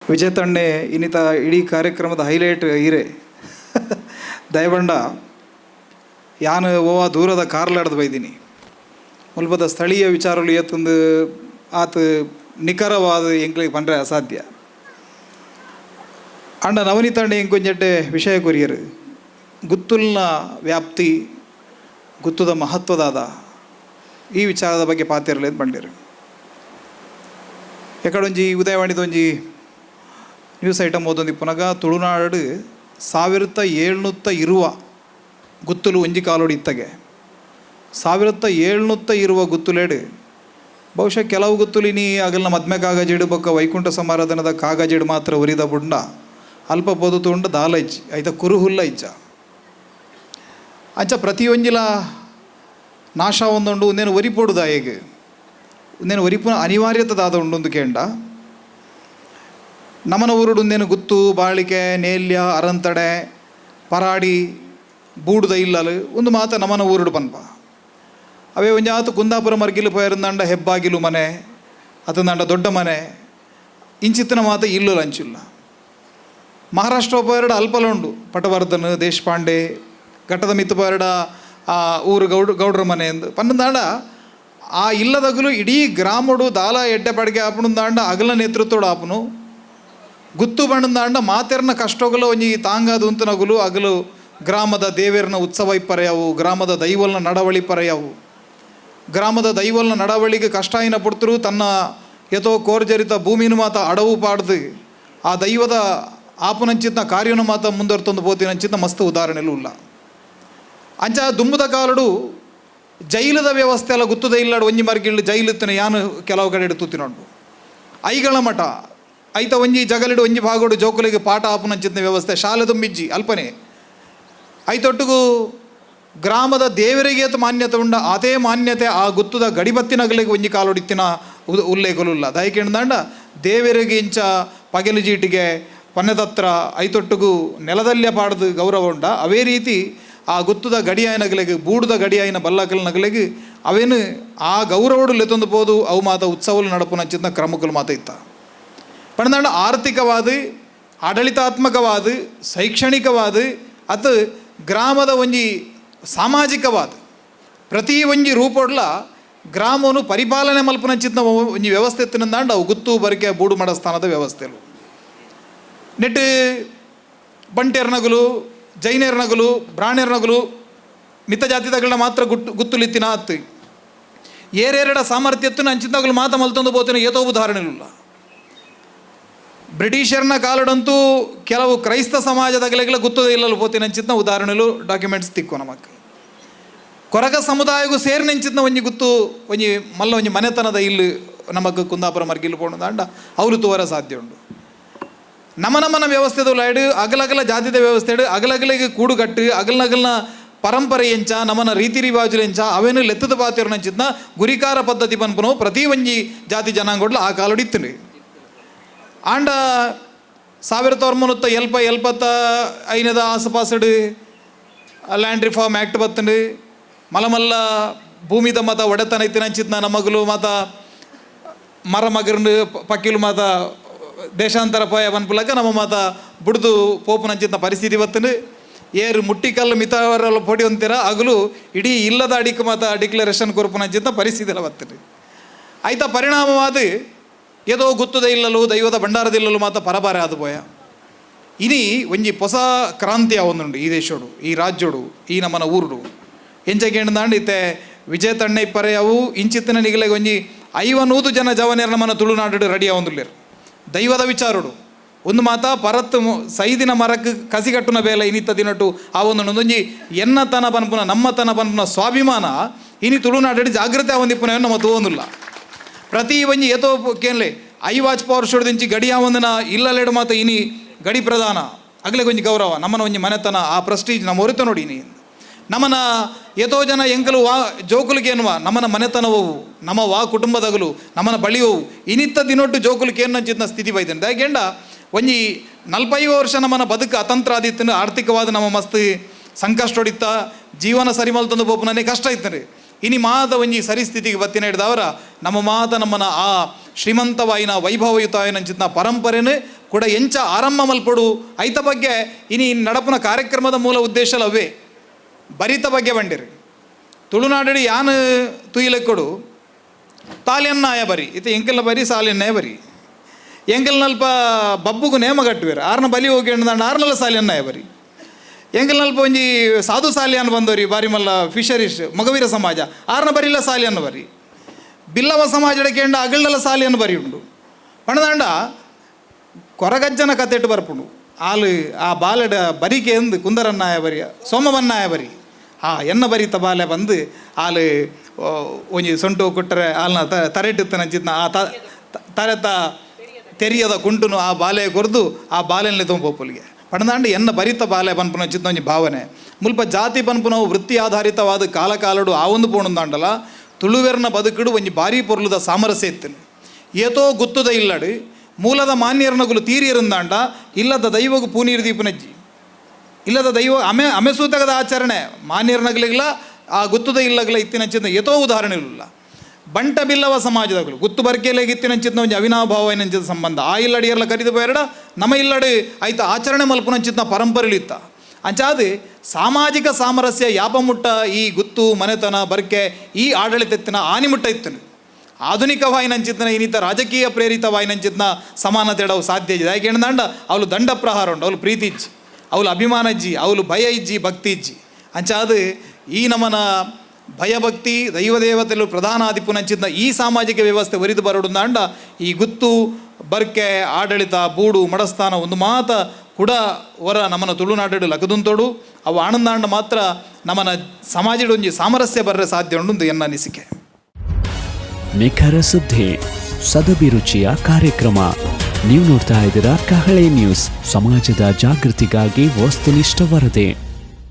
ವಿಜಯ ತಂಡೆ ಇನ್ನಿತ ಇಡೀ ಕಾರ್ಯಕ್ರಮದ ಹೈಲೈಟ್ ಹೀರೆ ದಯಬಂಡ ಯಾನು ಓವ ದೂರದ ಕಾರ್ಲಾಡ್ದು ಬೈದೀನಿ ಮುಲ್ಪದ ಸ್ಥಳೀಯ ವಿಚಾರಗಳು ಎತ್ತಂದು ಆತ ನಿಖರವಾದ ಎಂಕ್ಲಿಗೆ ಪಂಡ್ರೆ ಅಸಾಧ್ಯ ಅಂಡ ನವನೀತಂಡೆ ಎಂಕೊಂಜೆಟ್ಟೆ ವಿಷಯ ಕೊರಿಯರು ಗುತ್ತುಲ್ನ ವ್ಯಾಪ್ತಿ ಗುತ್ತುದ ಮಹತ್ವದಾದ ಈ ವಿಚಾರದ ಬಗ್ಗೆ ಪಾತಿರಲಿ ಅಂತ ಬಂದಿರು ಎಕಡೊಂಜಿ ಉದಯವಾಣಿದೊಂಜಿ ನ್ಯೂಸ್ ಐಟಮ್ ಓದೊಂದು ಪುನಗ ತುಳುನಾಡು 1720 ಗುತ್ತುಲು ಒಂಜಿ ಕಾಲೋಡಿ ಇತ್ತಗೆ 1720 ಗುತ್ತುಲೇಡು ಬಹುಶಃ ಕೆಲವು ಗುತ್ತುಲಿನಿ ಆಗಲ್ನ ಮದ್ಮೆ ಕಾಗಜಿಡು ಬೊಕ್ಕ ವೈಕುಂಠ ಸಮಾರಾಧನದ ಕಾಗಜಿಡು ಮಾತ್ರ ಉರಿದ ಬುಂಡ ಅಲ್ಪ ಪೊದು ಉಂಡ ದಾಲ ಇಜ್ಜಿ ಐತ ಕುರುಹುಲ್ಲ ಇಜ್ಜ ಅಂಚ ಪ್ರತಿಯೊಂಜಿಲ ನಾಶ ಒಂದುಂಡು ಒಂದೇನು ಒರಿಪೋಡುದ ಹೇಗೆ ಒಂದೇನು ಒರಿಪುನ ಅನಿವಾರ್ಯತದಾದ ಉಂಡು ಕೇಂಡ ನಮನ ಊರುಡು ಒಂದೇನು ಗುತ್ತು ಬಾಳಿಕೆ ನೇಲ್ಯ ಅರಂತಡೆ ಪರಾಡಿ ಬೂಡುದ ಇಲ್ಲಲು ಒಂದು ಮಾತ ನಮನ ಊರುಡು ಪನ್ಪ ಅವೇ ಒಂಜಾತು ಕುಂದಾಪುರ ಮರ್ಗಿಲು ಪೋಯರಂದಂಡ ಹೆಬ್ಬಾಗಿಲು ಮನೆ ಅತಂದಂಡ ದೊಡ್ಡ ಮನೆ ಇಂಚಿತ್ತಿನ ಮಾತ ಇಲ್ಲಲು ಅಂಚಿಲ್ಲ ಮಹಾರಾಷ್ಟ್ರ ಪೋಯರಡ ಅಲ್ಪಲುಂಡು ಪಟವರ್ಧನ್ ದೇಶಪಾಂಡೆ ಘಟ್ಟದ ಮಿತ್ತು ಪೋಯರಡ ಊರು ಗೌಡ್ರ ಮನೆ ಎಂದು ಪನ್ನದಾಂಡ ಆ ಇಲ್ಲದಗಲು ಇಡೀ ಗ್ರಾಮಡು ದಾಲ ಎಡ್ಡೆ ಪಡಿಗೆ ಆಪಣದಾಂಡ ಅಗಲ ನೇತೃತ್ವಡು ಆಪನು ಗುತ್ತು ಬಣ್ಣದಾಂಡ ಮಾತೆರ್ನ ಕಷ್ಟಗಳು ಒಂಜಿ ತಾಂಗಾದು ಉಂತನಗುಲು ಅಗಲು ಗ್ರಾಮದ ದೇವೇರ್ನ ಉತ್ಸವ ಇಪ್ಪರೆಯವು ಗ್ರಾಮದ ದೈವಲ್ನ ನಡವಳಿ ಪರೆಯವು ಗ್ರಾಮದ ದೈವಲ್ನ ನಡವಳಿಗೆ ಕಷ್ಟ ಏನ ಪಡ್ತರು ತನ್ನ ಯಥೋ ಕೋರ್ಜರಿತ ಭೂಮಿನ ಮಾತ ಅಡವು ಪಾಡ್ದು ಆ ದೈವದ ಆಪುನಂಚಿತ್ನ ಕಾರ್ಯನ ಮಾತ ಮುಂದುವರ್ತೊಂದು ಪೋತಿನಂಚಿತ್ನ ಮಸ್ತ್ ಉದಾಹರಣೆಲು ಇಲ್ಲ ಅಂಚ ದುಂಬುದ ಕಾಲಡು ಜೈಲದ ವ್ಯವಸ್ಥೆ ಎಲ್ಲ ಗುತ್ತುದ ಇಲ್ಲಾಡು ಒಂಜಿ ಮರ್ಗಿళ్ళు ಜೈಲಿತ್ತನೆ ಯಾನು ಕೆಲವು ಕಡೆ ತೂತಿನೊಂಡು ಐಗಳ ಮಠ ಐತ ಒಂಜಿ ಜಗಲಿಡು ಒಂಜಿ ಭಾಗೋಡು ಜೋಕುಲಿಗೆ ಪಾಠ ಆಪುನಂಚಿತ್ನ ವ್ಯವಸ್ಥೆ ಶಾಲೆ ತುಂಬಿಜ್ಜಿ ಅಲ್ಪನೆ ಐತೊಟ್ಟಿಗೂ ಗ್ರಾಮದ ದೇವರಿಗೆ ಮಾನ್ಯತೆ ಉಂಡ ಅದೇ ಮಾನ್ಯತೆ ಆ ಗುತ್ತುದ ಗಡಿಬತ್ತಿನಗಳಿಗೆ ಒಂಜಿ ಕಾಲೊಡಿತ್ತಿನ ಉಲ್ಲೇಖಲಿಲ್ಲ ದಯಕೆಂಡ ದೇವರಿಗೆ ಇಂಚ ಪಗೆಲು ಜೀಟಿಗೆ ಪನ್ನೆದತ್ರ ಐತೊಟ್ಟಿಗೂ ನೆಲದಲ್ಲೇ ಪಾಡ್ದು ಗೌರವ ಉಂಡ ಅವೇ ರೀತಿ ಆ ಗುತ್ತುದ ಗಡಿಯಾಯನಗಳಿಗೆ ಬೂಡುದ ಗಡಿಯಾಯಿನ ಬಲ್ಲಕಲ್ನಗಳಿಗೆ ಅವೇನು ಆ ಗೌರವಡು ಲೆತ್ತೊಂದು ಪೋದು ಅವು ಮಾತ ಉತ್ಸವಲು ನಡಪುನಂಚಿತ್ನ ಕ್ರಮಗಳು ಮಾತ ಇತ್ತ ಪಣದಾಂಡ ಆರ್ಥಿಕವಾದ ಆಡಳಿತಾತ್ಮಕವಾದ ಶೈಕ್ಷಣಿಕವಾದ ಅತು ಗ್ರಾಮದ ಒಂಜಿ ಸಾಮಾಜಿಕವಾದ ಪ್ರತಿ ಒಂಜಿ ರೂಪೊಡ್ಲ ಗ್ರಾಮವನ್ನು ಪರಿಪಾಲನೆ ಮಲ್ಪುನಂಚಿತ್ನ ಒಂಜಿ ವ್ಯವಸ್ಥೆ ಎತ್ತಿನಂದಾಂಡ ಅವು ಗುತ್ತು ಬರಿಕೆ ಬೂಡು ಮಡ ಸ್ಥಾನದ ವ್ಯವಸ್ಥೆಲು ನೆಟ್ಟು ಬಂಟೆರ್ನಗಲು ಜೈನೇರ್ನಗಲು ಬ್ರಾಹ್ಮಣರ್ನಗಲು ಮಿತ ಜಾತಿದಗಳನ್ನ ಮಾತ್ರ ಗುತ್ತುಲಿತ್ತಿನ ಹತ್ತು ಏರೆರಡ ಸಾಮರ್ಥ್ಯತ್ತನ್ನು ಹಂಚಿದಾಗಲು ಮಾತ ಮಲ್ತೊಂದು ಬೋತಿನ ಏತೋ ಉದಾಹರಣೆಲಿಲ್ಲ ಬ್ರಿಟಿಷರ್ನ ಕಾಲಡಂತೂ ಕೆಲವು ಕ್ರೈಸ್ತ ಸಮಾಜದಾಗಲೆಗಳ ಗುತ್ತದ ಇಲ್ಲಲು ಪೋತಿನ ಹಂಚಿತ್ನ ಉದಾಹರಣೆಲು ಡಾಕ್ಯುಮೆಂಟ್ಸ್ ತಿಕ್ಕು ನಮಕ್ ಕೊರಗ ಸಮುದಾಯಗೂ ಸೇರಿನಂಚಿತ್ನ ಒಂಜಿ ಗುತ್ತು ಒಂಜಿ ಮಲ್ಲ ಒಂಜಿ ಮನೆತನದ ಇಲ್ಲು ನಮಕ್ ಕುಂದಾಪುರ ಮರ್ಗಿಲು ಪೋಣದಾಂಡ ಅವರು ತೋರ ಸಾಧ್ಯ ಉಂಡು ನಮನ ವ್ಯವಸ್ಥೆದು ಲೈಡು ಅಗಲಗಲ ಜಾತಿದ ವ್ಯವಸ್ಥೆ ಅಗಲಗಲಿಗೆ ಕೂಡುಗಟ್ಟು ಅಗಲ್ನಗಲ್ನ ಪರಂಪರೆ ಎಂಚ ನಮನ ರೀತಿ ರಿವಾಜುಲು ಎಂಚ ಅವೇನು ಲೆತ್ತದ ಪಾತಿರ್ನಂಚಿತ್ನ ಗುರಿಕಾರ ಪದ್ಧತಿ ಪನ್ಪನವು ಪ್ರತಿ ಒಂಜಿ ಜಾತಿ ಜನಾಂಗೋಡ್ಲ ಆ ಕಾಲೊಡಿತ್ತು ಆಂಡ 1970 ಆಸುಪಾಸಡು ಲ್ಯಾಂಡ್ ರಿಫಾರ್ಮ್ ಆ್ಯಕ್ಟ್ ಬತ್ತಂಡು ಮಲಮಲ್ಲ ಭೂಮಿದ ಮತ ಒಡೆತನ ಇತ್ತಿನಂಚಿತ್ನ ನಮಗಲು ಮಾತ ಮರ ಮಗರ್ನು ಪಕ್ಕಿಲು ಮಾತ ದೇಶಾಂತರ ಪೋಯ ಪನ್ಪುಲಕ ನಮ್ಮ ಮಾತ ಬುಡ್ದು ಪೋಪುನಂಚಿತ್ನ ಪರಿಸ್ಥಿತಿ ಬತ್ತಂಡು ಏರು ಮುಟ್ಟಿಕಲ್ಲು ಮಿತವರೆಲ್ಲ ಪೊಡಿ ಅಂತೀರ ಆಗಲು ಇಡೀ ಇಲ್ಲದ ಅಡಿಕೆ ಮಾತ ಡಿಕ್ಲರೇಷನ್ ಕೊರ್ಪುನಂಚಿತ್ನ ಪರಿಸ್ಥಿತಿ ಎಲ್ಲ ಬತ್ತಂಡು ಆಯ್ತ ಪರಿಣಾಮವಾದ ಏದೋ ಗುತ್ತದ ಇಲ್ಲಲು ದೈವದ ಭಂಡಾರದಿಲ್ಲಲು ಮಾತ ಪರಬಾರೆ ಆದು ಪೋಯ ಇನಿ ಒಂಜಿ ಹೊಸ ಕ್ರಾಂತಿ ಅವೊಂದುಂಡು ಈ ದೇಶೋಡು ಈ ರಾಜ್ಯೋಡು ಈ ನಮ್ಮನ ಊರುಡು ಎಂಚಗೇಂಡಾಂಡ್ ಇತ್ತೆ ವಿಜಯ ತಂಡೆ ಇಪ್ಪರೆ ಅವು ಇಂಚಿತ್ತಿನ ನಿಗಲೆಗೆ ಒಂಜಿ 50 ಜನ ಜವನೇರ ನಮ್ಮನ ತುಳುನಾಡು ರೆಡಿ ಆವೊಂದುಲ್ಲೇರು ದೈವದ ವಿಚಾರಡು ಒಂದು ಮಾತ ಪರತ್ ಸೈದಿನ ಮರಕ್ಕೆ ಕಸಿಗಟ್ಟುನ ಬೇಲೆ ಇನಿತ್ತ ದಿನಟ್ಟು ಆ ಒಂದೊಂದೊಂಜಿ ಎನ್ನತನ ಪನ್ಪುನ ನಮ್ಮತನ ಪನ್ಪುನ ಸ್ವಾಭಿಮಾನ ಇನಿ ತುಳುನಾಡು ಜಾಗೃತಿ ಆವೊಂದಿಪ್ಪುನ ನಮ್ಮ ತೋಂದಿಲ್ಲ ಪ್ರತಿ ಒಂಜಿ ಏತೋ ಕೇನ್ಲೆ ವಾಚ್ ಪವರ್ ಶೋಡ್ದಿಂಚಿ ಗಡಿಯ ಒಂದನ ಇಲ್ಲಲೆಡು ಮಾತ ಇನಿ ಗಡಿ ಪ್ರಧಾನ ಅಗ್ಲೆಗೆ ಒಂಜಿ ಗೌರವ ನಮ್ಮನ ಒಂಜಿ ಮನೆತನ ಆ ಪ್ರೆಸ್ಟೀಜ್ ನಮ್ಮ ಹೊರಿತ ನೋಡಿ ಇನಿ ನಮ್ಮನ ಏತೋ ಜನ ಎಂಕಲು ವಾ ಜೋಕುಲಿಗೇನುವ ನಮ್ಮನ ಮನೆತನವು ನಮ್ಮ ವಾ ಕುಟುಂಬದಗಲು ನಮ್ಮನ ಬಳಿಯವು ಇನಿತ್ತ ದಿನೊಟ್ಟು ಜೋಕುಲಿಗೆ ಏನಂಚಿತ್ನ ಸ್ಥಿತಿ ಬೈದೇನೆ ದಯಗೆಂಡ ಒಂಜಿ 45 ವರ್ಷ ನಮ್ಮನ ಬದುಕು ಅತಂತ್ರ ಆದಿತ್ತನು ಆರ್ಥಿಕವಾದ ನಮ್ಮ ಮಸ್ತ್ ಸಂಕಷ್ಟ ಹೊಡಿತ ಜೀವನ ಸರಿಮಲ್ತಂದು ಪೋಪುನೇ ಕಷ್ಟ ಇತ್ತರಿ ಇನಿ ಮಾದ ಒಂಜಿ ಸರಿಸ್ಥಿತಿಗೆ ಬತ್ತಿನ ಹಿಡ್ದವರ ನಮ್ಮ ಮಾತ ನಮ್ಮನ ಆ ಶ್ರೀಮಂತವಾಯಿನ ವೈಭವಯುತಾಯಿನಂಚಿತ್ನ ಪರಂಪರೆನೇ ಕೂಡ ಎಂಚ ಆರಂಭ ಮಲ್ಪಡು ಐತ ಬಗ್ಗೆ ಇನಿ ನಡಪನ ಕಾರ್ಯಕ್ರಮದ ಮೂಲ ಉದ್ದೇಶಲ ಅವೇ ಬರಿತ ಬಗ್ಗೆ ಬಂಡಿರಿ. ತುಳುನಾಡಡಿ ಯಾನು ತುಯಿಲೆಕ್ಕೊಡು ತಾಲಿಯನ್ನಾಯ ಬರಿ ಇತ್ತು ಎಂಕೆಲ್ಲ ಬರಿ ಸಾಲಿಯನ್ನೇ ಬರಿ ಎಂಕೆಲ್ನಲ್ಪ ಬಬ್ಬುಗು ನೇಮ ಕಟ್ಟುವೇರು ಆರ್ನ ಬಲಿ ಹೋಗಿ ಅಂಡ್ ಆರ್ನಲ್ಲ ಸಾಲಿಯನ್ನಾಯ ಬರಿ ಎಂಕೆಲ್ನಲ್ಪ ಒಂಜಿ ಸಾಧು ಸಾಲಿಯನ್ ಬಂದವ್ರಿ ಬಾರಿ ಮಲ್ಲ ಫಿಶರೀಸ್ ಮಗವೀರ ಸಮಾಜ ಆರ್ನ ಬರಿಲ್ಲ ಸಾಲಿಯನ್ನು ಬರಿ ಬಿಲ್ಲವ ಸಮಾಜಕ್ಕೆ ಎಂಡ ಅಗಳ್ಳಲ ಸಾಲಿಯನ್ನು ಬರಿ ಉಂಡು ಪಣದಾಂಡ ಕೊರಗಜ್ಜನ ಕತೆಟ್ಟು ಬರ್ಪುಂಡು ಆಲು ಆ ಬಾಲೆಡ ಬರಿಕೆ ಎಂದು ಕುಂದರನ್ನಾಯ ಬರಿಯ ಸೋಮವನ್ನಾಯ ಬರಿ ಎನ್ನ ಬರಿತ ಬಾಲೆ ಬಂದು ಆಲು ಒಂಜಿ ಸೊಂಟು ಕೊಟ್ಟರೆ ಆಲ್ನ ತರೆಟಿತ್ತ ನಂಚಿತ್ನ ಆ ತರೆತ ತೆರಿಯದ ಕುಂಟುನು ಆ ಬಾಲೆ ಕೊರ್ದು ಆ ಬಾಲೆಯಲ್ಲಿ ತೊಂಪೊಪ್ಪುಲಿಗೆ ಪಣದಾಂಡು ಎನ್ನ ಬರಿತ ಬಾಲೆ ಪನ್ಪುನ ಚಿತ್ತ ಒಂಜಿ ಭಾವನೆ ಮುಲ್ಪ ಜಾತಿ ಪನ್ಪುನವು ವೃತ್ತಿ ಆಧಾರಿತವಾದ ಕಾಲಕಾಲಡು ಆ ಒಂದು ಪೋಣುಂದಾಂಡಲ ತುಳುವೆರ್ನ ಬದುಕುಡು ಒಂಜಿ ಭಾರಿ ಪೊರ್ಲುದ ಸಾಮರಸ್ಯ ಇತ್ತು ಏತೋ ಗುತ್ತುದ ಇಲ್ಲಡು ಮೂಲದ ಮಾನ್ಯರ್ನಗುಲು ತೀರಿಯರಿಂದಾಂಡ ಇಲ್ಲದ ದೈವಗು ಪೂನೀರು ದೀಪನಜ್ಜಿ ಇಲ್ಲದ ದೈವ ಅಮೆಸೂತಗದ ಆಚರಣೆ ಮಾನ್ಯರ್ನಗಲಿಲ್ಲ ಆ ಗುತ್ತುದ ಇಲ್ಲಗಲ ಇತ್ತಿನಂಚಿದ ಏತೋ ಉದಾಹರಣೆ ಇಲ್ಲ ಬಂಟ ಬಿಲ್ಲವ ಸಮಾಜದಗಳು ಗುತ್ತು ಬರ್ಕೆಲೆಗೆ ಇತ್ತಿನಂಚಿದ್ನ ಒಂಜಿ ಅವಿನಾಭಾವ ಏನಂಚಿದ ಸಂಬಂಧ ಆ ಇಲ್ಲಡಿಯರ್ಲ ಕರಿದು ಬೇರಡ ನಮ್ಮ ಇಲ್ಲಡು ಆಯ್ತು ಆಚರಣೆ ಮಲ್ಪುನಂಚಿದ್ನ ಪರಂಪರೆಲಿತ್ತ ಅಂಚಾದು ಸಾಮಾಜಿಕ ಸಾಮರಸ್ಯ ಯಾಪಮುಟ್ಟ ಈ ಗುತ್ತು ಮನೆತನ ಬರ್ಕೆ ಈ ಆಡಳಿತತ್ತಿನ ಆನಿಮುಟ್ಟ ಇತ್ತನು ಆಧುನಿಕವಾಯಿನಂಚಿತ್ನ ಇನ್ನಿತ ರಾಜಕೀಯ ಪ್ರೇರಿತವಾಯಿನಂಚಿತ್ನ ಸಮಾನತೆ ಇಡವು ಸಾಧ್ಯ ಇದೆ ಯಾಕೆ ಏನಂದ ಅವಳು ದಂಡ ಪ್ರಹಾರ ಉಂಡು ಅವಳು ಪ್ರೀತಿ ಇಜ್ಜಿ ಅವಳು ಅಭಿಮಾನ ಇಜ್ಜಿ ಅವಳು ಭಯ ಇಜ್ಜಿ ಭಕ್ತಿ ಇಜ್ಜಿ ಅಂಚಾದು ಈ ನಮನ ಭಯಭಕ್ತಿ ದೈವದೇವತೆಗಳು ಪ್ರಧಾನ ಆದಿಪುನಂಚಿದ್ನ ಈ ಸಾಮಾಜಿಕ ವ್ಯವಸ್ಥೆ ಒರಿದು ಬರಡುಂದಾಂಡ ಈ ಗುತ್ತು ಬರ್ಕೆ ಆಡಳಿತ ಬೂಡು ಮಡಸ್ಥಾನ ಒಂದು ಮಾತ ಕೂಡ ಹೊರ ನಮ್ಮನ ತುಳುನಾಡು ಲಗದುಂತೋಡು ಅವು ಆನಂದಾಂಡ ಮಾತ್ರ ನಮ್ಮನ ಸಮಾಜದ ಒಂಜಿ ಸಾಮರಸ್ಯ ಬರ್ರೆ ಸಾಧ್ಯ ಉಂಡು ಎನ್ನ ಅನಿಸಿಕೆ. ನಿಖರ ಸುದ್ದಿ ಸದಭಿರುಚಿಯ ಕಾರ್ಯಕ್ರಮ ನೀವು ನೋಡ್ತಾ ಇದ್ದೀರಾ ಕಹಳೆ ನ್ಯೂಸ್, ಸಮಾಜದ ಜಾಗೃತಿಗಾಗಿ ವಸ್ತುನಿಷ್ಠ ವರದಿ.